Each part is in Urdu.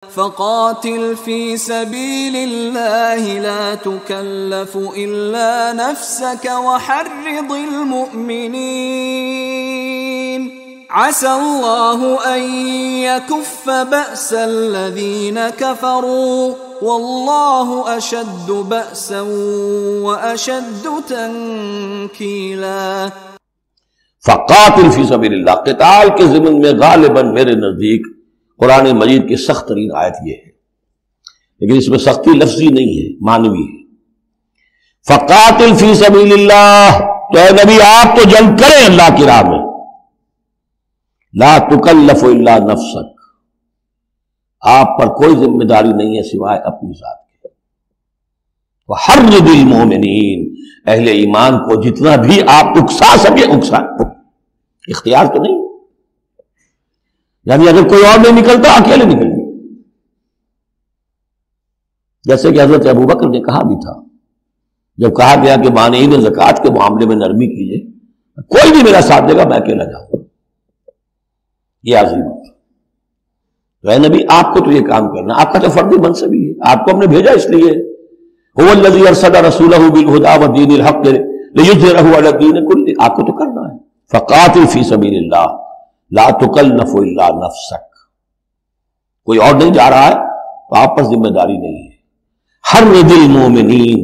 فقاتل فی سبیل اللہ لا تکلف الا نفسك وحرض المؤمنین عسى اللہ ان یکف بأس الذین کفروا واللہ اشد بأسا واشد تنکیلا۔ فقاتل فی سبیل اللہ، قتال کے ضمن میں غالباً میرے نزدیک قرآن مجید کی سخت ترین آیت یہ ہے، لیکن اس میں سختی لفظی نہیں ہے، معنوی ہے۔ فقاتل فی سبیل اللہ، تو اے نبی آپ تو جنگ کریں اللہ کی راہ میں، لا تکلف الا نفسک، آپ پر کوئی ذمہ داری نہیں ہے سوائے اپنی ذات کے۔ وحرض المؤمنین، اہل ایمان کو جتنا بھی آپ اکسا سکے اکسا، اختیار تو نہیں، یعنی اگر کوئی اور نہیں نکلتا اکیلے نکلیں، جیسے کہ حضرت ابوبکر نے کہا بھی تھا جب کہا گیا کہ مانعین زکوٰۃ کے معاملے میں نرمی کیجیے، کوئی نہیں میرا ساتھ دے گا میں اکیلا جاؤں، یہ عظیم ہے۔ تو اے نبی آپ کو تو یہ کام کرنا، آپ کا تو فرض منصب ہی ہے، آپ کو ہم نے بھیجا اس لیے، هو الذی ارسل رسولہ بالہدی ودین الحق لیظہرہ علی الدین کلہ، آپ کو تو کرنا ہے۔ فقاتل فی سبیل اللہ لا تکلف الا نفسک، کوئی اور نہیں جا رہا ہے تو آپ پر ذمہ داری نہیں ہے۔ حرض المؤمنین،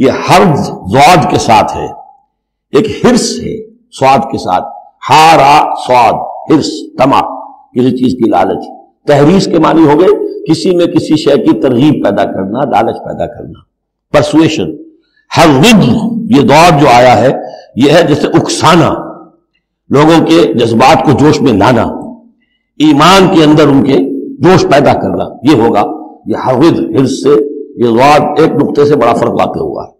یہ حرض ضاد کے ساتھ ہے، ایک حرص ہے صاد کے ساتھ، حارا صاد، حرص طمع، کسی چیز کی لالچ۔ تحریص کے معنی ہو گئے کسی میں کسی شے کی ترغیب پیدا کرنا، لالچ پیدا کرنا، پرسویشن۔ حرض، یہ دور جو آیا ہے یہ ہے جیسے اکسانا، لوگوں کے جذبات کو جوش میں لانا، ایمان کے اندر ان کے جوش پیدا کرنا، یہ ہوگا۔ یہ حرض، حرص سے یہ ضاد ایک نقطے سے بڑا فرق واقع ہوا ہے۔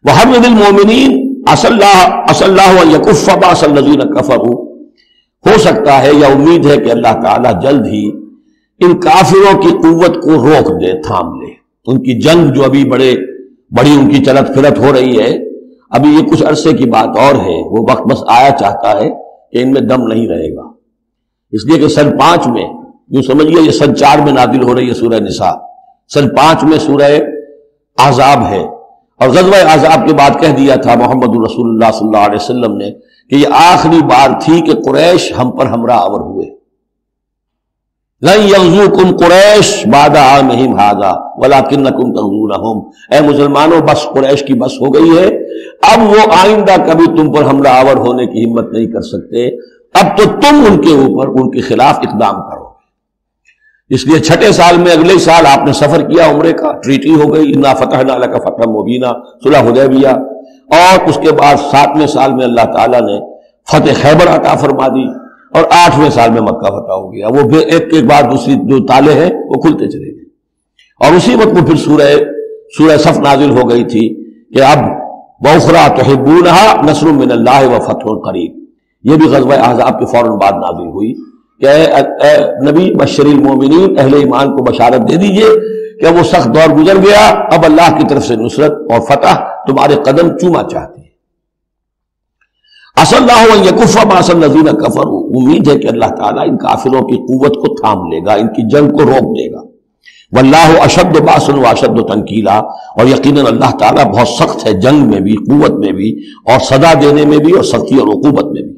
وحرض المؤمنین عسى اللہ ان یکف بأس الذین کفروا، ہو سکتا ہے یا امید ہے کہ اللہ تعالیٰ جلد ہی ان کافروں کی قوت کو روک دے، تھام لے، ان کی جنگ جو ابھی بڑی ان کی چلت پھرت ہو رہی ہے، ابھی یہ کچھ عرصے کی بات اور ہے، وہ وقت بس آیا چاہتا ہے کہ ان میں دم نہیں رہے گا، اس لیے کہ سن 5 میں، یوں سمجھیے یہ سن 4 میں نازل ہو رہی ہے سورہ نساء، سن 5 میں سورہ احزاب ہے، اور غزوہ احزاب کے بعد کہہ دیا تھا محمد رسول اللہ صلی اللہ علیہ وسلم نے کہ یہ آخری بار تھی کہ قریش ہم پر ہمراہ آور ہوئے۔ لن یغزوکم قریش بعد عامہم ھذا ولکنکم تغزونہم، اے مسلمانوں بس قریش کی بس ہو گئی ہے، اب وہ آئندہ کبھی تم پر حملہ آور ہونے کی ہمت نہیں کر سکتے، اب تو تم ان کے اوپر ان کے خلاف اقدام کرو۔ اس لیے 6 سال میں اگلے سال آپ نے سفر کیا عمرے کا، ٹریٹی ہو گئی، انا فتحنا لک فتحا مبینا، صلح حدیبیہ، اور اس کے بعد 7ویں سال میں اللہ تعالیٰ نے فتح خیبر عطا فرما دی، اور 8ویں سال میں مکہ فتح ہو گیا، وہ ایک کے بعد دوسری جو تالے ہیں وہ کھلتے چلے گئے، اور اسی وقت میں پھر سورہ صف نازل ہو گئی تھی کہ اب وَأُخْرَىٰ تُحِبُّونَهَا نَصْرٌ مِّنَ اللَّهِ وَفَتْحٌ قَرِيبٌ، یہ بھی غزوہ احزاب کے فوراً بعد نازل ہوئی کہ اے نبی بشر المومنین، اہل ایمان کو بشارت دے دیجئے کہ وہ سخت دور گزر گیا، اب اللہ کی طرف سے نصرت اور فتح تمہارے قدم چوما چاہتی ہے۔ عسى اللہ ان یکف بأس الذین کفروا، امید ہے کہ اللہ تعالیٰ ان کافروں کی قوت کو تھام لے گا، ان کی جنگ کو روک دے گا۔ واللہ اشد بأسا واشد تنکیلا، اور یقیناً اللہ تعالیٰ بہت سخت ہے جنگ میں بھی، قوت میں بھی، اور سزا دینے میں بھی، اور سختی اور عقوبت میں بھی۔